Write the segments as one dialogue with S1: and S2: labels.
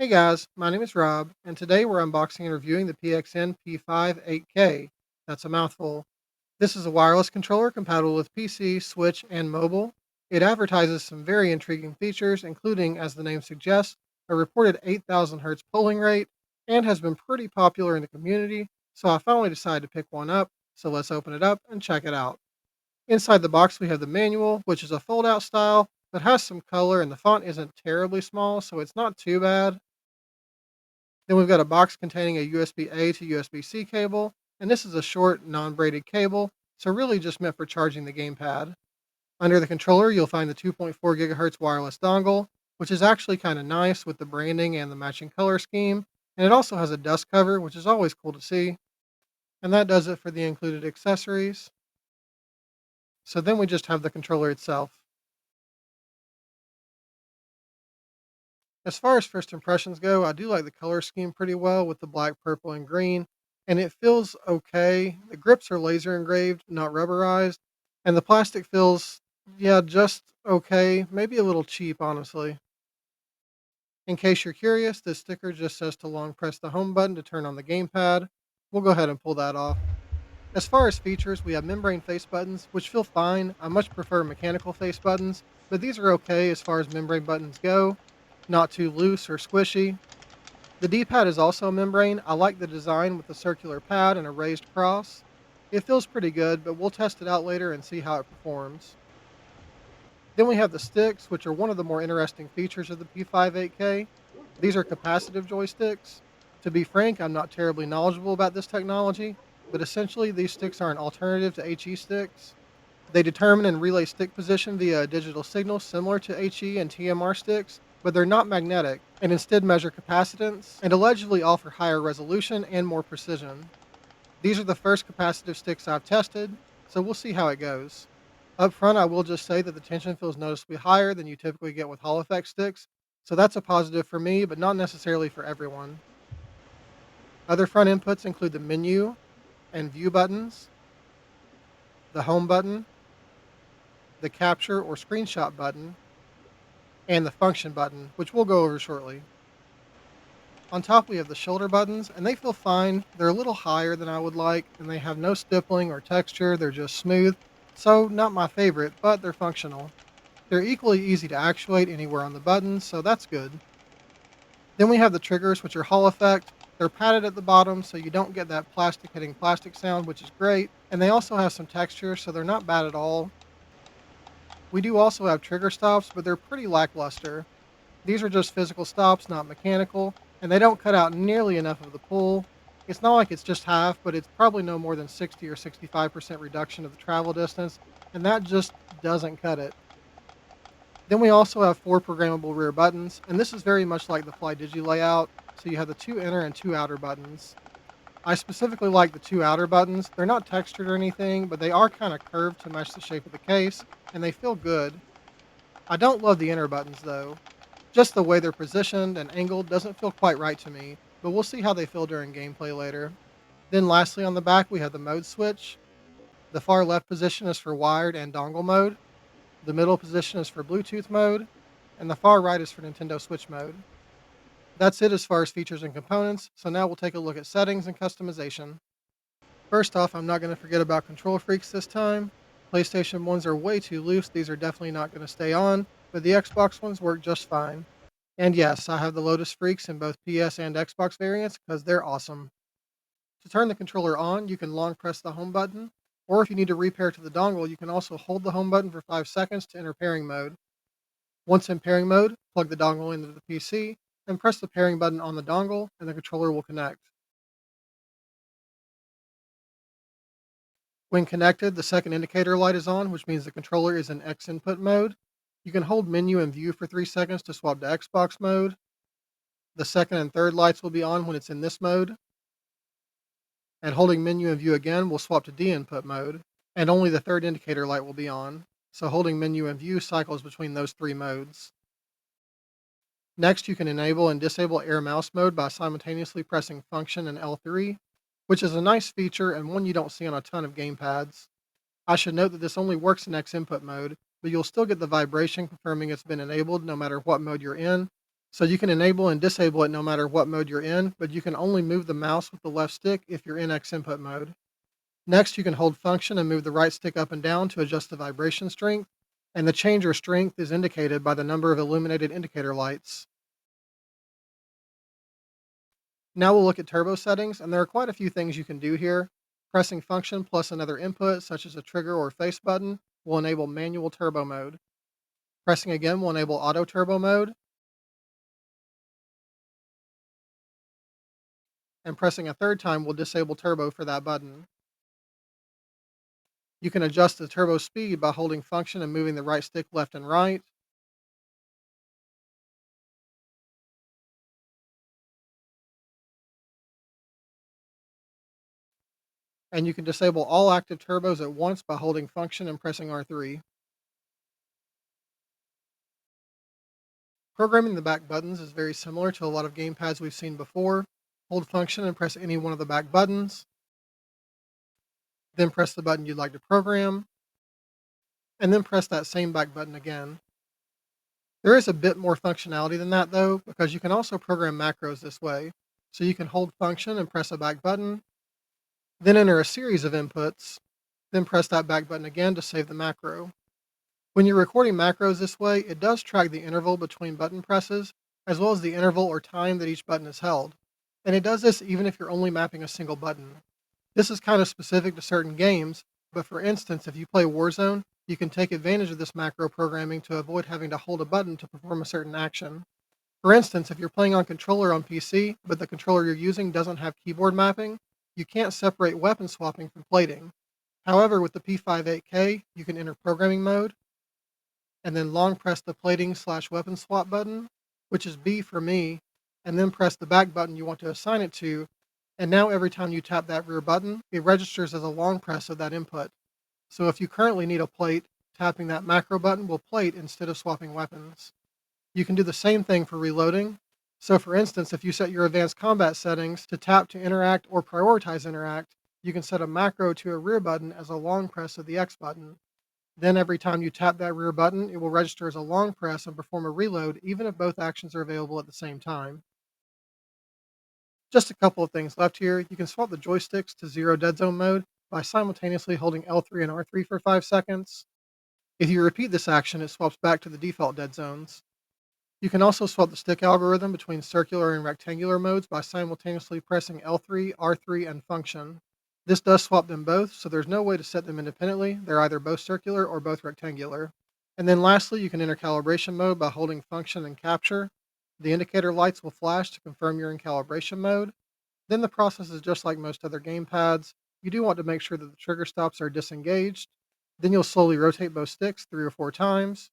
S1: Hey guys, my name is Rob, and today we're unboxing and reviewing the PXN P5 8K. That's a mouthful. This is a wireless controller compatible with PC, Switch, and mobile. It advertises some very intriguing features, including, as the name suggests, a reported 8,000 Hz polling rate, and has been pretty popular in the community, so I finally decided to pick one up. So let's open it up and check it out. Inside the box, we have the manual, which is a fold out style, but has some color, and the font isn't terribly small, so it's not too bad. Then we've got a box containing a USB-A to USB-C cable, and this is a short, non-braided cable, so really just meant for charging the gamepad. Under the controller, you'll find the 2.4 gigahertz wireless dongle, which is actually kind of nice with the branding and the matching color scheme, and it also has a dust cover, which is always cool to see. And that does it for the included accessories. So then we just have the controller itself. As far as first impressions go, I do like the color scheme pretty well with the black, purple, and green, and it feels okay. The grips are laser engraved, not rubberized, and the plastic feels, yeah, just okay, maybe a little cheap, honestly. In case you're curious, this sticker just says to long press the home button to turn on the gamepad. We'll go ahead and pull that off. As far as features, we have membrane face buttons, which feel fine. I much prefer mechanical face buttons, but these are okay as far as membrane buttons go, not too loose or squishy. The D-pad is also membrane. I like the design with the circular pad and a raised cross. It feels pretty good, but we'll test it out later and see how it performs. Then we have the sticks, which are one of the more interesting features of the P5 8K. These are capacitive joysticks. To be frank, I'm not terribly knowledgeable about this technology, but essentially these sticks are an alternative to HE sticks. They determine and relay stick position via a digital signal similar to HE and TMR sticks, but they're not magnetic and instead measure capacitance and allegedly offer higher resolution and more precision. These are the first capacitive sticks I've tested, so we'll see how it goes. Up front, I will just say that the tension feels noticeably higher than you typically get with Hall effect sticks, so that's a positive for me, but not necessarily for everyone. Other front inputs include the menu and view buttons, the home button, the capture or screenshot button, and the function button, which we'll go over shortly. On top, we have the shoulder buttons, and they feel fine. They're a little higher than I would like, and they have no stippling or texture. They're just smooth. So, not my favorite, but they're functional. They're equally easy to actuate anywhere on the buttons, so that's good. Then we have the triggers, which are Hall effect. They're padded at the bottom, so you don't get that plastic hitting plastic sound, which is great. And they also have some texture, so they're not bad at all. We do also have trigger stops, but they're pretty lackluster. These are just physical stops, not mechanical, and they don't cut out nearly enough of the pull. It's not like it's just half, but it's probably no more than 60 or 65% reduction of the travel distance, and that just doesn't cut it. Then we also have 4 programmable rear buttons, and this is very much like the FlyDigi layout, so you have the 2 inner and 2 outer buttons. I specifically like the 2 outer buttons. They're not textured or anything, but they are kind of curved to match the shape of the case, and they feel good. I don't love the inner buttons though. Just the way they're positioned and angled doesn't feel quite right to me, but we'll see how they feel during gameplay later. Then lastly on the back we have the mode switch. The far left position is for wired and dongle mode, the middle position is for Bluetooth mode, and the far right is for Nintendo Switch mode. That's it as far as features and components, so now we'll take a look at settings and customization. First off, I'm not going to forget about control freaks this time. PlayStation ones are way too loose, these are definitely not going to stay on, but the Xbox ones work just fine. And yes, I have the Lotus Freaks in both PS and Xbox variants because they're awesome. To turn the controller on, you can long press the home button, or if you need to repair to the dongle, you can also hold the home button for 5 seconds to enter pairing mode. Once in pairing mode, plug the dongle into the PC and press the pairing button on the dongle and the controller will connect. When connected, the second indicator light is on, which means the controller is in X input mode. You can hold menu and view for 3 seconds to swap to Xbox mode. The second and third lights will be on when it's in this mode, and holding menu and view again will swap to D input mode, and only the third indicator light will be on. So holding menu and view cycles between those 3 modes. Next, you can enable and disable air mouse mode by simultaneously pressing function and L3, which is a nice feature and one you don't see on a ton of gamepads. I should note that this only works in X input mode, but you'll still get the vibration confirming it's been enabled no matter what mode you're in. So you can enable and disable it no matter what mode you're in, but you can only move the mouse with the left stick if you're in X input mode. Next, you can hold function and move the right stick up and down to adjust the vibration strength, and the change or strength is indicated by the number of illuminated indicator lights. Now we'll look at turbo settings, and there are quite a few things you can do here. Pressing function plus another input, such as a trigger or face button, will enable manual turbo mode. Pressing again will enable auto turbo mode, and pressing a third time will disable turbo for that button. You can adjust the turbo speed by holding function and moving the right stick left and right. And you can disable all active turbos at once by holding function and pressing R3. Programming the back buttons is very similar to a lot of gamepads we've seen before. Hold function and press any one of the back buttons, then press the button you'd like to program, and then press that same back button again. There is a bit more functionality than that though, because you can also program macros this way. So you can hold function and press a back button, then enter a series of inputs, then press that back button again to save the macro. When you're recording macros this way, it does track the interval between button presses, as well as the interval or time that each button is held. And it does this even if you're only mapping a single button. This is kind of specific to certain games, but for instance, if you play Warzone, you can take advantage of this macro programming to avoid having to hold a button to perform a certain action. For instance, if you're playing on controller on PC, but the controller you're using doesn't have keyboard mapping, you can't separate weapon swapping from plating. However, with the P5 8K, you can enter programming mode, and then long press the plating/weapon swap button, which is B for me, and then press the back button you want to assign it to, and now every time you tap that rear button, it registers as a long press of that input. So if you currently need a plate, tapping that macro button will plate instead of swapping weapons. You can do the same thing for reloading. So for instance, if you set your advanced combat settings to tap to interact or prioritize interact, you can set a macro to a rear button as a long press of the X button. Then every time you tap that rear button, it will register as a long press and perform a reload even if both actions are available at the same time. Just a couple of things left here. You can swap the joysticks to zero dead zone mode by simultaneously holding L3 and R3 for 5 seconds. If you repeat this action, it swaps back to the default dead zones. You can also swap the stick algorithm between circular and rectangular modes by simultaneously pressing L3, R3, and function. This does swap them both, so there's no way to set them independently. They're either both circular or both rectangular. And then lastly, you can enter calibration mode by holding function and capture. The indicator lights will flash to confirm you're in calibration mode. Then the process is just like most other gamepads. You do want to make sure that the trigger stops are disengaged. Then you'll slowly rotate both sticks 3 or 4 times,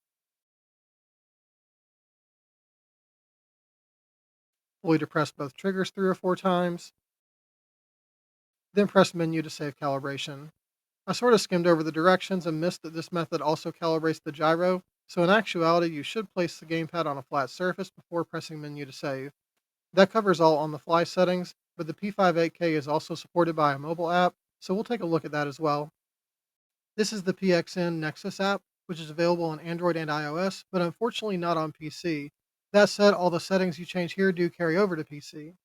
S1: fully depress both triggers 3 or 4 times, then press menu to save calibration. I sort of skimmed over the directions and missed that this method also calibrates the gyro, so in actuality you should place the gamepad on a flat surface before pressing menu to save. That covers all on-the-fly settings, but the P5 8K is also supported by a mobile app, so we'll take a look at that as well. This is the PXN Nexus app, which is available on Android and iOS, but unfortunately not on PC. That said, all the settings you change here do carry over to PC.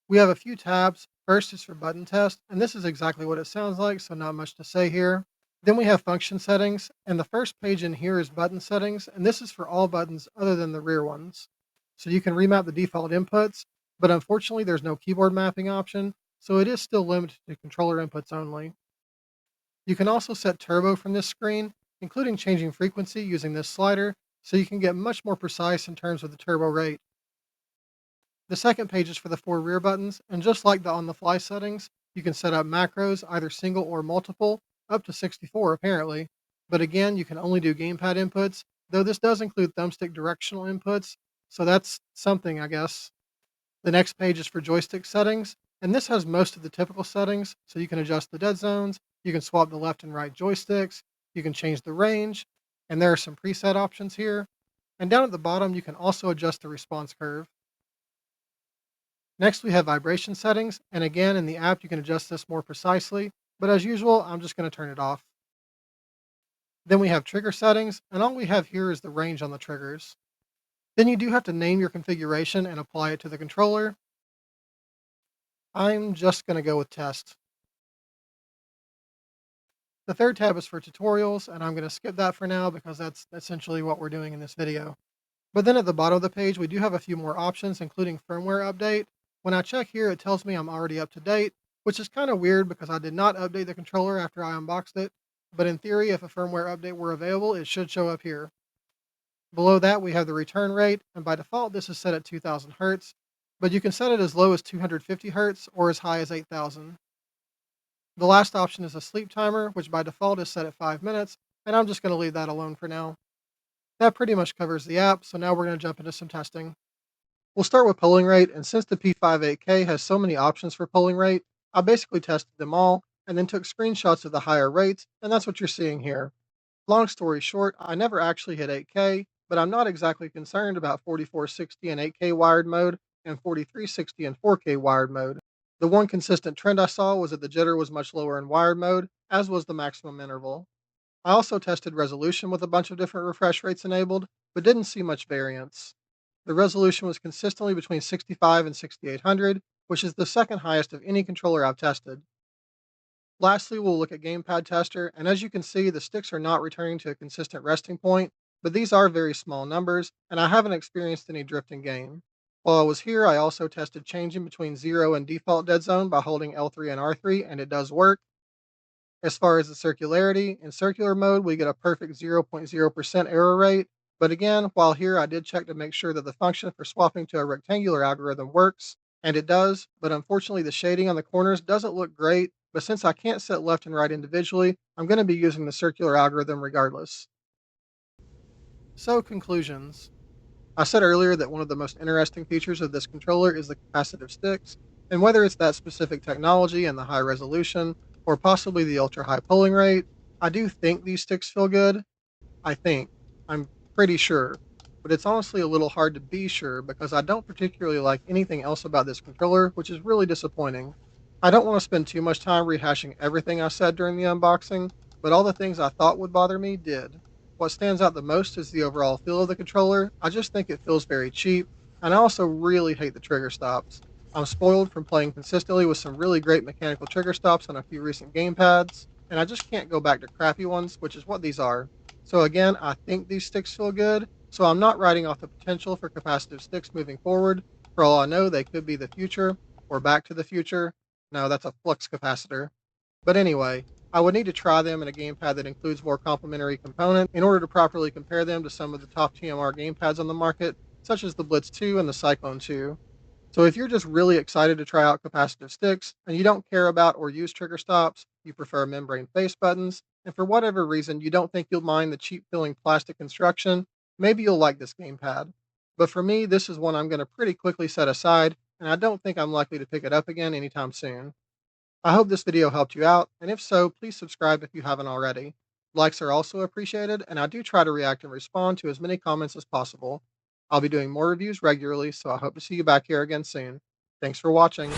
S1: We have a few tabs. First is for button test, and this is exactly what it sounds like, so not much to say here. Then we have function settings, and the first page in here is button settings, and this is for all buttons other than the rear ones. So you can remap the default inputs, but unfortunately there's no keyboard mapping option, so it is still limited to controller inputs only. You can also set turbo from this screen, including changing frequency using this slider, so you can get much more precise in terms of the turbo rate. The second page is for the 4 rear buttons, and just like the on-the-fly settings, you can set up macros, either single or multiple, up to 64 apparently, but again, you can only do gamepad inputs, though this does include thumbstick directional inputs, so that's something, I guess. The next page is for joystick settings, and this has most of the typical settings, so you can adjust the dead zones, you can swap the left and right joysticks, you can change the range, and there are some preset options here. And down at the bottom, you can also adjust the response curve. Next, we have vibration settings, and again, in the app, you can adjust this more precisely, but as usual, I'm just going to turn it off. Then we have trigger settings, and all we have here is the range on the triggers. Then you do have to name your configuration and apply it to the controller. I'm just going to go with test. The third tab is for tutorials, and I'm going to skip that for now because that's essentially what we're doing in this video. But then at the bottom of the page, we do have a few more options, including firmware update. When I check here, it tells me I'm already up to date, which is kind of weird because I did not update the controller after I unboxed it. But in theory, if a firmware update were available, it should show up here. Below that, we have the return rate, and by default, this is set at 2000 Hertz, but you can set it as low as 250 Hertz or as high as 8000. The last option is a sleep timer, which by default is set at 5 minutes, and I'm just going to leave that alone for now. That pretty much covers the app, so now we're going to jump into some testing. We'll start with polling rate, and since the P5 8K has so many options for polling rate, I basically tested them all, and then took screenshots of the higher rates, and that's what you're seeing here. Long story short, I never actually hit 8K, but I'm not exactly concerned about 4460 in 8K wired mode and 4360 in 4K wired mode. The one consistent trend I saw was that the jitter was much lower in wired mode, as was the maximum interval. I also tested resolution with a bunch of different refresh rates enabled, but didn't see much variance. The resolution was consistently between 65 and 6800, which is the second highest of any controller I've tested. Lastly, we'll look at Gamepad Tester, and as you can see, the sticks are not returning to a consistent resting point, but these are very small numbers, and I haven't experienced any drift in game. While I was here, I also tested changing between 0 and default dead zone by holding L3 and R3, and it does work. As far as the circularity, in circular mode, we get a perfect 0.0% error rate, but again, while here, I did check to make sure that the function for swapping to a rectangular algorithm works, and it does, but unfortunately the shading on the corners doesn't look great, but since I can't set left and right individually, I'm going to be using the circular algorithm regardless. So, conclusions. I said earlier that one of the most interesting features of this controller is the capacitive sticks, and whether it's that specific technology and the high resolution, or possibly the ultra high polling rate, I do think these sticks feel good. I think. I'm pretty sure. But it's honestly a little hard to be sure because I don't particularly like anything else about this controller, which is really disappointing. I don't want to spend too much time rehashing everything I said during the unboxing, but all the things I thought would bother me did. What stands out the most is the overall feel of the controller. I just think it feels very cheap, and I also really hate the trigger stops. I'm spoiled from playing consistently with some really great mechanical trigger stops on a few recent gamepads, and I just can't go back to crappy ones, which is what these are. So again, I think these sticks feel good, so I'm not writing off the potential for capacitive sticks moving forward. For all I know, they could be the future, or back to the future. No, that's a flux capacitor. But anyway, I would need to try them in a gamepad that includes more complementary components in order to properly compare them to some of the top TMR gamepads on the market, such as the Blitz 2 and the Cyclone 2. So if you're just really excited to try out capacitive sticks and you don't care about or use trigger stops, you prefer membrane face buttons, and for whatever reason you don't think you'll mind the cheap feeling plastic construction, maybe you'll like this gamepad. But for me, this is one I'm going to pretty quickly set aside, and I don't think I'm likely to pick it up again anytime soon. I hope this video helped you out, and if so, please subscribe if you haven't already. Likes are also appreciated, and I do try to react and respond to as many comments as possible. I'll be doing more reviews regularly, so I hope to see you back here again soon. Thanks for watching.